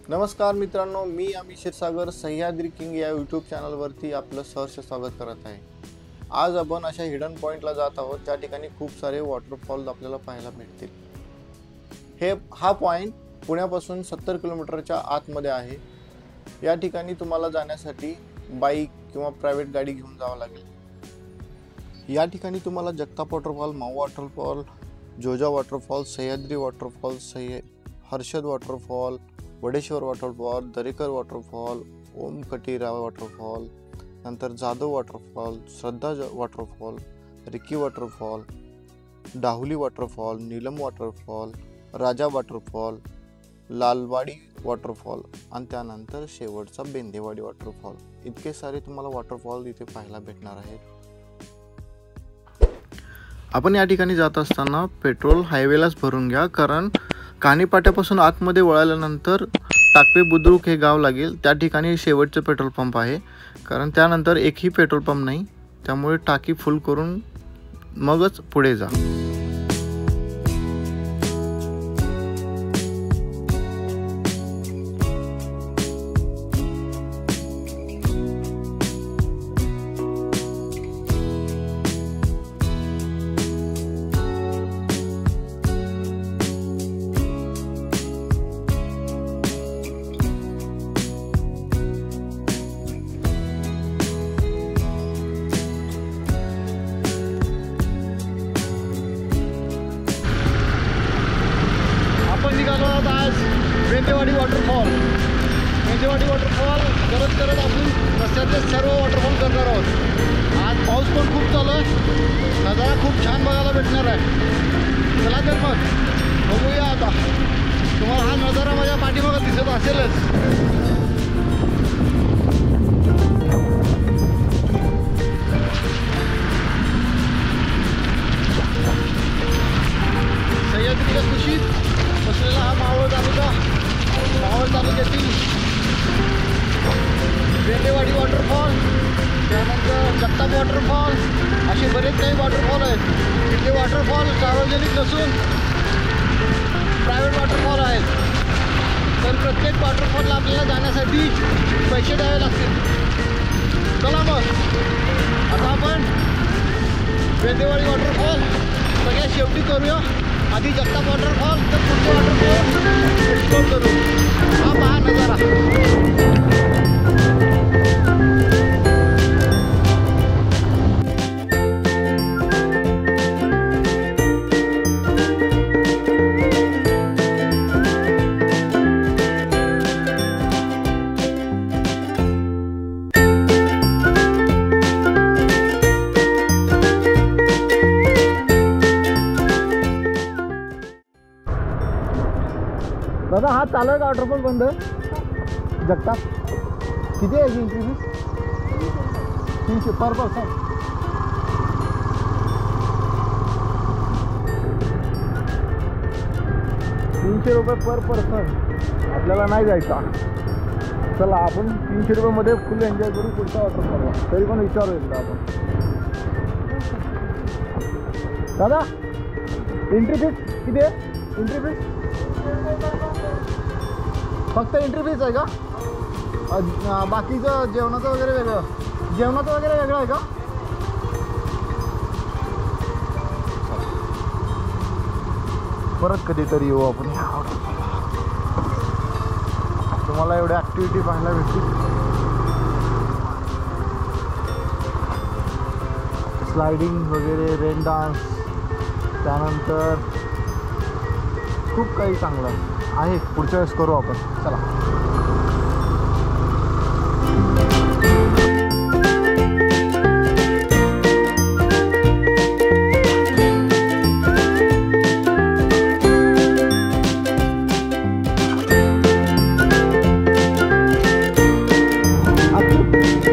नमस्कार मित्रांनो, मी अमित क्षीरसागर सह्याद्री किंग या यूट्यूब चॅनलवरती आपलं सहर्ष स्वागत करत आहे। आज आपण अशा हिडन पॉइंटला जात आहोत त्या ठिकाणी खूप सारे वॉटरफॉल आपल्याला पाहायला भेटतील। हा पॉइंट पुण्यापासून 70 किलोमीटरच्या आतमध्ये आहे। या ठिकाणी तुम्हाला जाण्यासाठी बाईक किंवा प्रायव्हेट गाडी घेऊन जावं लागेल। या ठिकाणी तुम्हाला Jagtap waterfall, Mau waterfall, Joja waterfall, Sahyadri waterfall, Harshad waterfall, Wadeshwar waterfall, Darekar waterfall, Om Katira waterfall, नंतर Jadhav waterfall, Shraddha waterfall, Ricky waterfall, Dahuli waterfall, Neelam waterfall, Raja waterfall, Lalwadi waterfall आणि त्यानंतर शेवटचा बेंदेवाडी वॉटरफॉल। इतके सारे तुम्हाला वॉटरफॉल इथे पाहायला भेटणार आहेत। आपण या ठिकाणी जात असताना पेट्रोल हायवेलाच भरून घ्या, कारण काणीपाट्यापासून आतमध्ये वळाल्यानंतर टाकवे बुद्रुक हे गाव लागेल। त्या ठिकाणी शेवटचे पेट्रोल पंप आहे, कारण त्यानंतर एकही पेट्रोल पंप नाही। त्यामुळे टाकी फुल करून मगच पुढे जा। निघालो आहोत आज बेंदेवाडी वॉटरफॉल करत आपण रस्त्यातले सर्व वॉटरफॉल करणार आहोत। आज पाऊस पण खूप चालू आहे, नजारा खूप छान बघायला भेटणार आहे। चला तर मग बघूया। आता तुम्हाला हा नजारा माझ्या पाठीमागे दिसत असेलच। सह्याद्रीच्या कुशीत बसलेला हा मावळ तालुक्यातील बेंदेवाडी वॉटरफॉल, त्यानंतर जगताप वॉटरफॉल, असे बरेच काही वॉटरफॉल आहेत। इथले वॉटरफॉल सार्वजनिक नसून प्रायव्हेट वॉटरफॉल आहेत। तर प्रत्येक वॉटरफॉलला आपल्याला जाण्यासाठी पैसे द्यावे लागतील। चला मग आता आपण बेंदेवाडी वॉटरफॉल सगळ्यात शेवटी करूया। आधी जगताप वॉटरफॉल, तर पुढचे वॉटरफॉल एक्सप्लोर करू। हा पहा नजारा। दादा हा चालू आहे का वॉटरफॉल बंद? जगताप किती आहे एंट्री फीस? 300 पर पर्सन। ₹300 पर पर्सन आपल्याला नाही जायचा। चला आपण 300 रुपयामध्ये फुल एन्जॉय करू पुढचा वॉटरफॉलला। तरी पण विचारू एकदा आपण। दादा एंट्री फीस किती आहे? एंट्री फीस फक्त एंट्री फीस आहे का? बाकीचं जेवणाचं वगैरे वेगळं? जेवणाचं वगैरे वेगळं आहे का? परत कधीतरी येऊ आपण। तुम्हाला एवढ्या ॲक्टिव्हिटी पाहायला भेटतील। स्लायडिंग वगैरे, रेन डान्स, त्यानंतर खूप काही चांगलं आहे। पुढच्या वेळेस करू आपण। चला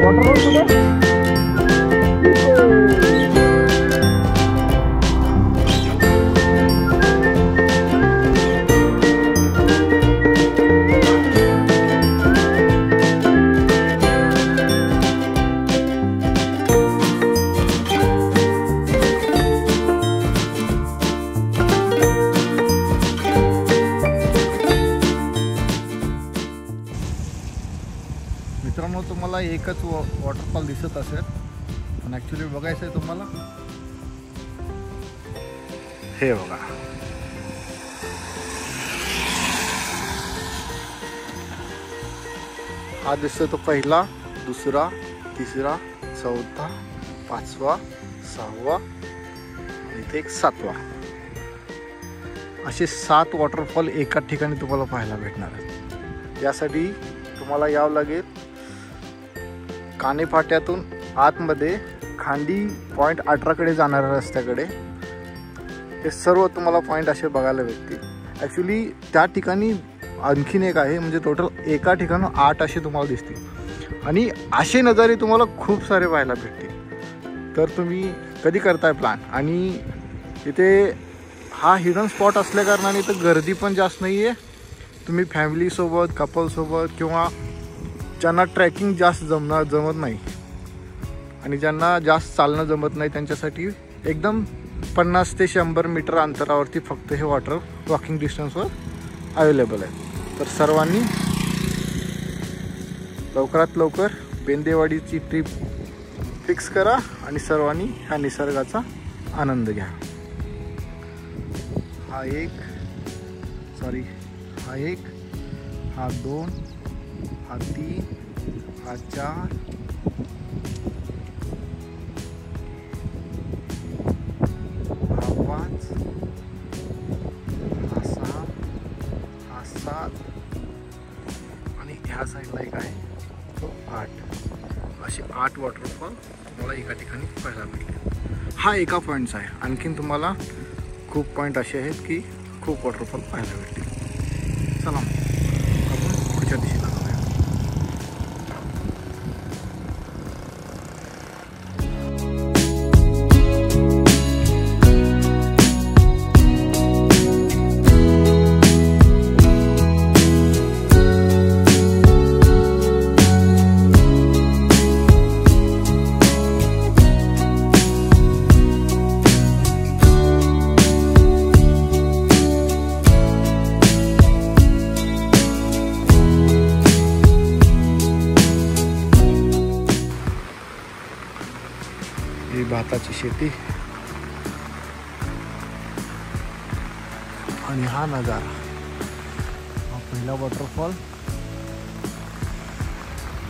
वॉटरफॉल कुठे? एकच वॉटरफॉल दिसत असेल, पण ॲक्च्युली बघायचं आहे तुम्हाला. हे बघा, हा दिसतो तो पहिला, दुसरा, तिसरा, चौथा, पाचवा, सहावा आणि इथे एक सातवा. असे 7 वॉटरफॉल एका ठिकाणी तुम्हाला पाहायला भेटणार आहेत. यासाठी तुम्हाला यावं लागेल कानेफाट्यातून आतमध्ये खांडी पॉईंट 18कडे जाणाऱ्या रस्त्याकडे. हे सर्व तुम्हाला पॉईंट असे बघायला भेटतील. ॲक्च्युली त्या ठिकाणी आणखीन एक आहे, म्हणजे टोटल एका ठिकाणी 8 असे तुम्हाला दिसतील आणि असे नजारे तुम्हाला खूप सारे पाहायला भेटतील. तर तुम्ही कधी करताय प्लॅन, आणि इथे हा हिडन स्पॉट असल्या कारणाने इथं गर्दी पण जास्त नाही आहे. तुम्ही फॅमिलीसोबत, कपलसोबत किंवा ज्यांना ट्रॅकिंग जास्त जमत नाही आणि ज्यांना जास्त चालणं जमत नाही त्यांच्यासाठी एकदम 50 ते 100 मीटर अंतरावरती फक्त हे वॉटर वॉकिंग डिस्टन्सवर अवेलेबल आहे. तर सर्वांनी लवकरात लवकर बेंदेवाडीची ट्रिप फिक्स करा आणि सर्वांनी ह्या निसर्गाचा आनंद घ्या. हा एक, हा 2, हा 3, हा 4, हा 5, हा 6, हा 7 आणि ह्या साईडला एक आहे तो 8. असे 8 वॉटरफॉल तुम्हाला एका ठिकाणी पाहायला भेटले. हा एका पॉईंटचा आहे. आणखीन तुम्हाला खूप पॉईंट असे आहेत की खूप वॉटरफॉल पाहायला भेटतील. चला आपण पुढच्या दिशेला जाऊया. ही भाताची शेती आणि हा नजारा. हा पहिला वॉटरफॉल.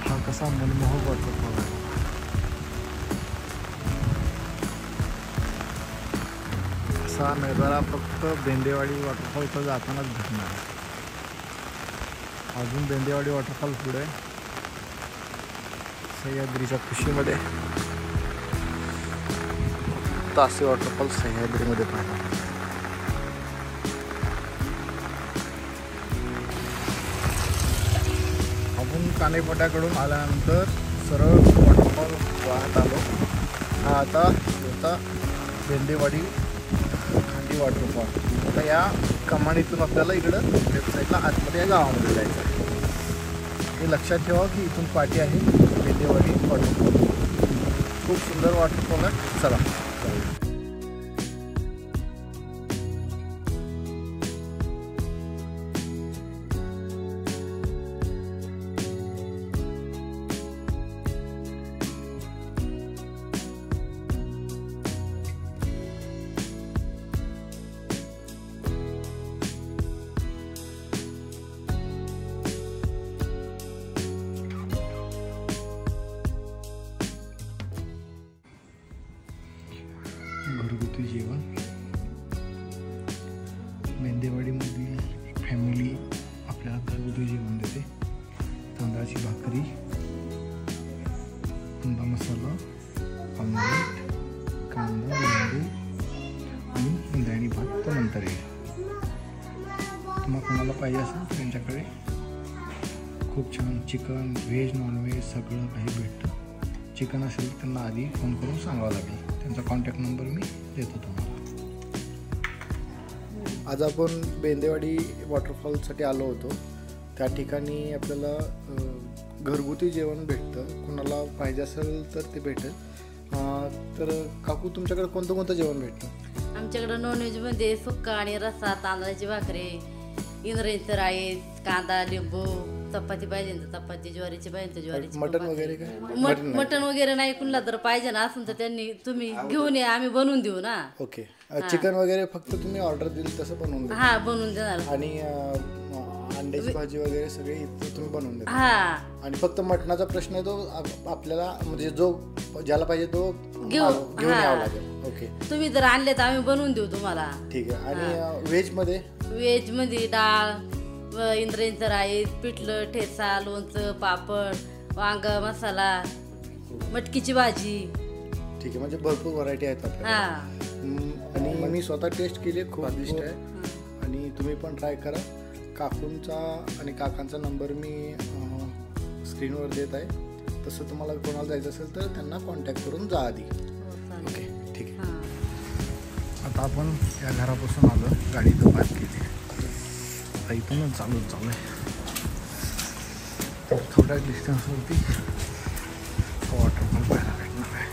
हा कसा मनमोहक वॉटरफॉल आहे. असा नजारा फक्त बेंदेवाडी वॉटरफॉलचा जातानाच भेटणार. अजून बेंदेवाडी वॉटरफॉल पुढे सह्याद्रीच्या खुशीमध्ये असे वॉटरफॉल सह्याद्रीमध्ये पाहिजे. आपण कानेफाट्याकडून आल्यानंतर सरळ वॉटरफॉल पाहत आलो. हा आता होता बेंदेवाडी खांडी वॉटरफॉल. आता या कमानीतून आपल्याला इकडं लेफ्ट साईडला आतमध्ये या गावामध्ये जायचं आहे. हे लक्षात ठेवा की इथून पाठी आहे बेंदेवाडी वॉटरफॉल. खूप सुंदर वॉटरफॉल आहे. चला घरगुती जेवण. बेंदेवाडीमधील एक फॅमिली आपल्याला घरगुती जेवण देते. तांदळाची भाकरी, कांदा मसाला, ऑमलेट, कांदा, लिंबू आणि इंद्रायणी भात तर नंतर येईल. तुम्हाला कोणाला पाहिजे असेल तर त्यांच्याकडे खूप छान चिकन, व्हेज, नॉनव्हेज सगळं काही भेटतं. चिकन असेल तर त्यांना आधी फोन करून सांगावं लागेल. त्यांचा कॉन्टॅक्ट नंबर मी देतो तुम्हाला. आज आपण बेंदेवाडी वॉटरफॉलसाठी आलो होतो. त्या ठिकाणी आपल्याला घरगुती जेवण भेटतं. कोणाला पाहिजे असेल तर ते भेटेल. तर काकू तुमच्याकडे कोणतं कोणतं जेवण भेटतं? आमच्याकडं नॉनव्हेजमध्ये सुक्का आणि रस्सा, तांदळाची भाकरी, इंद्रायणीचं राईस, कांदा, लिंबू, चपाती पाहिजे तर चपाती, ज्वारीची पाहिजे तर ज्वारीची. मटन वगैरे काय? मटन वगैरे नाही, कुणला तर पाहिजे ना असून तर त्यांनी तुम्ही घेऊन या, आम्ही बनवून देऊ ना. ओके. चिकन वगैरे फक्त तुम्ही ऑर्डर दिली तसं बनवून द्या. हा बनवून देणार. आणि अंड्याची भाजी वगैरे सगळे इथे तुम्ही बनवून द्या. हा. आणि फक्त मटणाचा प्रश्न आहे तो आपल्याला म्हणजे जो ज्याला पाहिजे तो घेऊन यावा लागेल. ओके. तुम्ही जर आणले तर आम्ही बनवून देऊ तुम्हाला. ठीक आहे. आणि व्हेज मध्ये? व्हेज मध्ये डाळ, इंद्रायणीचं राईस, पिठलं, ठेचा, लोणचं, पापड, वांग मसाला, मटकीची भाजी. ठीक आहे. म्हणजे भरपूर व्हरायटी आहेत आपल्याला. आणि मी स्वतः टेस्ट केली, खूप स्वादिष्ट आहे. आणि तुम्ही पण ट्राय करा. काकूंचा आणि काकांचा नंबर मी स्क्रीनवर देत आहे. तसं तुम्हाला कोणाला जायचं असेल तर त्यांना कॉन्टॅक्ट करून जा आधी. ओके. ठीक आहे. आता आपण या घरापासून आलो, गाडी इथं पार्क केली. आता इथूनच चालू आहे. थोड्या डिस्टन्सवरती वॉटरफॉल पाहायला भेटणार आहे.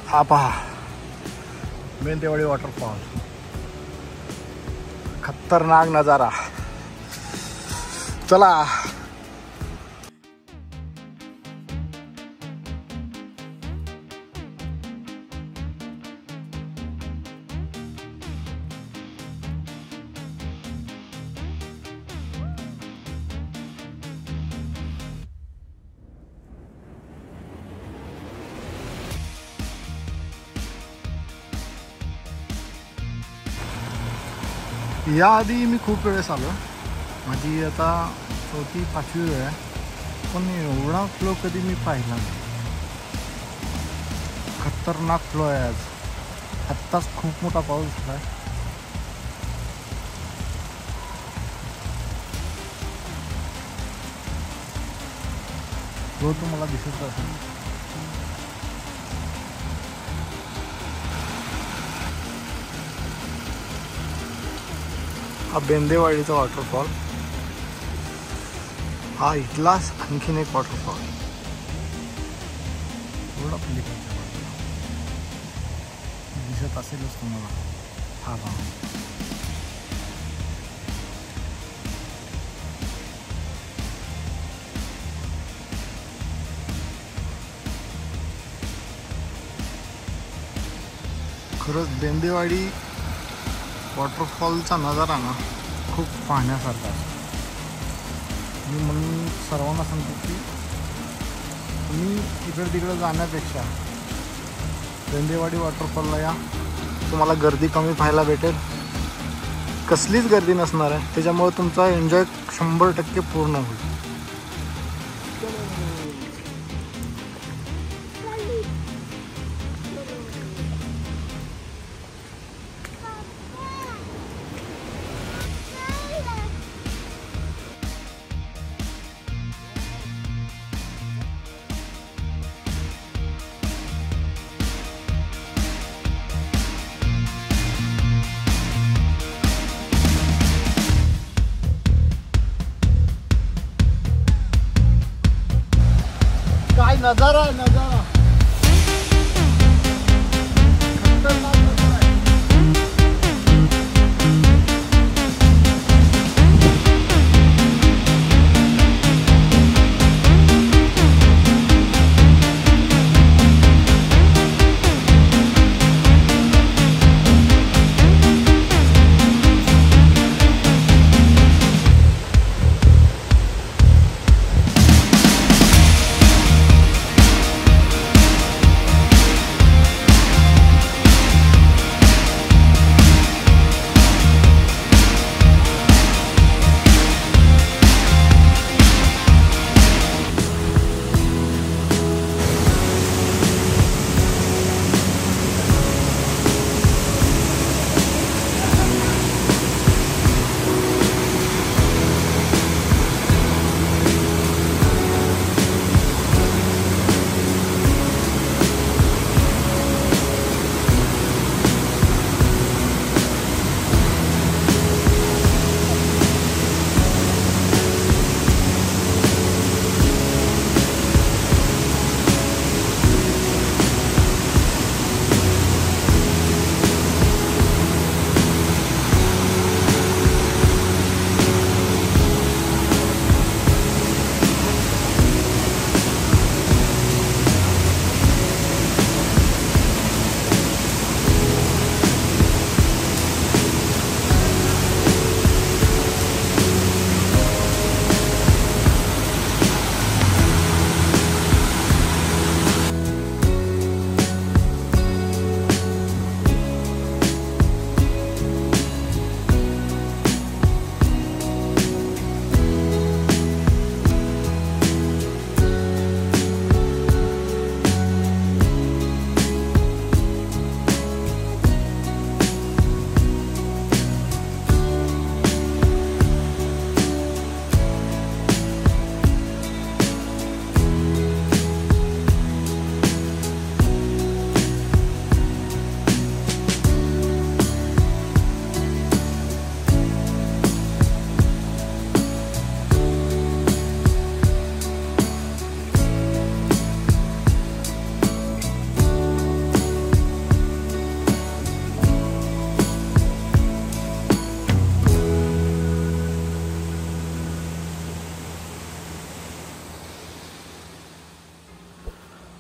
हा पहा, बेंदेवाडी वॉटरफॉल. खतरनाक नजारा. चला. याआधी मी खूप वेळेस आलो. माझी आता 4-5वी वेळ आहे. पण एवढा फ्लो कधी मी पाहिला नाही. खतरनाक फ्लो आहे आज. आत्ताच खूप मोठा पाऊस झाला आहे. तो तुम्हाला दिसत असेल. हा बेंदेवाडीचा वॉटरफॉल. हा इथलाच आणखीन एक वॉटरफॉल. थोडा पलीकडच्या बाजूला दिसत असेलच तुम्हाला. हा पहा. खरंच बेंदेवाडी वॉटरफॉलचा नजारा ना खूप पाहण्यासारखा असतो. मी म्हणून सर्वांना सांगतो की तुम्ही इकडे तिकडे जाण्यापेक्षा बेंदेवाडी वॉटरफॉलला या. तुम्हाला गर्दी कमी पाहायला भेटेल. कसलीच गर्दी नसणार आहे. त्याच्यामुळे तुमचा एन्जॉय 100% पूर्ण होईल. काय नजारा आहे, नजारा. खतरनाक नजारा आहे.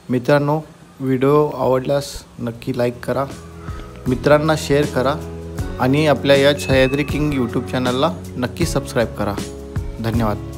मित्रांनो, व्हिडिओ आवडल्यास नक्की लाईक करा, मित्रांना शेअर करा आणि आपल्या या सह्याद्री किंग यूट्यूब चॅनलला नक्की सबस्क्राईब करा. धन्यवाद.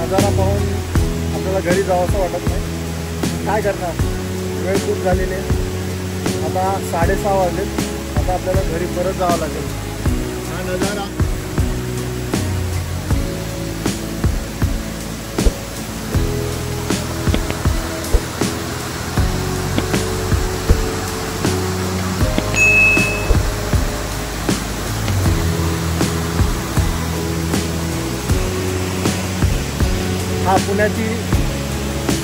नजारा पाहून आपल्याला घरी जावं असं वाटत नाही. काय करणार, वेळ खूप झालेली आहे. आता 6:30 वाजलेत. आता आपल्याला घरी परत जावं लागेल. हा नजारा हा पुण्याची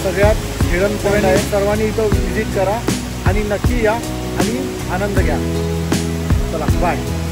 सगळ्यात हिडन पॉईंट आहे. सर्वांनी इथं व्हिजिट करा आणि नक्की या आणि आनंद घ्या. चला बाय.